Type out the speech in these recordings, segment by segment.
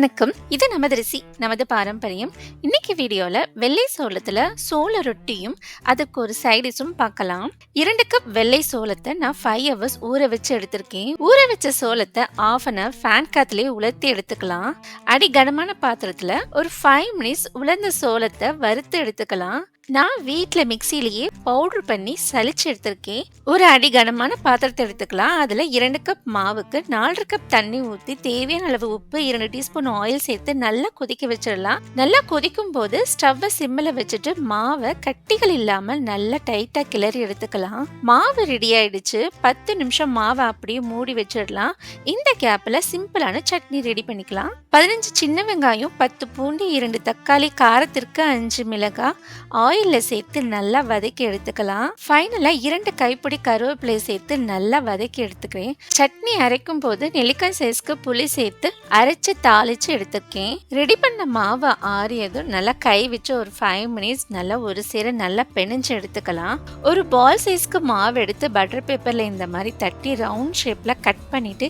வணக்கம். இது நமது ரிசி, நமது பாரம்பரியம். இன்னைக்கு வீடியோல வெள்ளை சோளத்துல சோள ரொட்டியும் அதுக்கு ஒரு சைடிஷும் பார்க்கலாம். 2 கப் வெள்ளை சோளத்தை நான் 5 hours ஊற வச்சு எடுத்திருக்கேன். ஊற வச்ச சோளத்தை 1/2 hour ஃபேன் காத்துலயே உலர்த்தி எடுத்துக்கலாம். அடி கனமான பாத்திரத்துல ஒரு 5 minutes உலர்ந்த சோளத்தை வறுத்து எடுத்துக்கலாம். நான் வீட்ல மிக்சிலேயே பவுடர் பண்ணி சலிச்சு எடுத்திருக்கேன். ஒரு அடி கனமான பாத்திரத்தை எடுத்துக்கலாம். அதுல 2 கப் மாவுக்கு 4 கப் தண்ணி ஊத்தி தேவையான அளவு உப்பு 2 டீஸ்பூன் ஆயில் சேர்த்து நல்லா கொதிக்க வச்சிடலாம். நல்லா கொதிக்கும் போது ஸ்டவ்வை சிம்மில் வச்சுட்டு மாவை கட்டிகள் இல்லாம நல்லா டைட்டா கிளறி எடுத்துக்கலாம். மாவு ரெடி ஆயிடுச்சு. 10 நிமிஷம் மாவை அப்படியே மூடி வச்சிடலாம். இந்த கேப்ல சிம்பிளான சட்னி ரெடி பண்ணிக்கலாம். 15 சின்ன வெங்காயம், 10 பூண்டு, 2 தக்காளி, காரத்திற்கு 5 மிளகாய் ஆயில்ல சேர்த்து நல்லா வதக்கி எடுத்துக்கலாம். ஃபைனலா 2 கைப்பிடி கருவேப்பிலை சேர்த்து நல்லா வதக்கி எடுத்துக்கிறேன். சட்னி அரைக்கும் போது நெல்லிக்காய் சைஸ்க்கு புளி சேர்த்து அரைச்சு தாளிச்சு எடுத்துக்கேன். ரெடி பண்ண மாவை ஆறியதும் நல்லா கை வச்சு ஒரு 5 minutes நல்லா ஒரு சேர நல்லா பெனஞ்சு எடுத்துக்கலாம். ஒரு பால் சைஸ்க்கு மாவு எடுத்து பட்டர் பேப்பர்ல இந்த மாதிரி தட்டி ரவுண்ட் ஷேப்ல கட் பண்ணிட்டு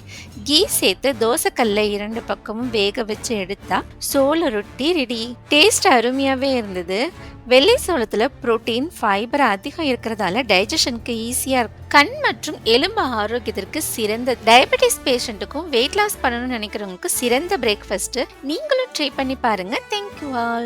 கீ சேர்த்து தோசைக்கல்ல 2 பக்கமும் வேக வச்சு எடுத்தா சோள ரொட்டி ரெடி. டேஸ்ட் அருமையாவே இருந்தது. வெள்ளை சோளத்துல புரோட்டீன், ஃபைபர் அதிகம் இருக்கிறதால டைஜஷனுக்கு ஈஸியா இருக்கும். கண் மற்றும் எலும்பு ஆரோக்கியத்திற்கு சிறந்த. டயபெட்டிஸ் பேஷண்ட்டுக்கும் வெயிட் லாஸ் பண்ணணும்னு நினைக்கிறவங்களுக்கு சிறந்த பிரேக்ஃபாஸ்ட். நீங்களும் ட்ரை பண்ணி பாருங்க. Thank you all.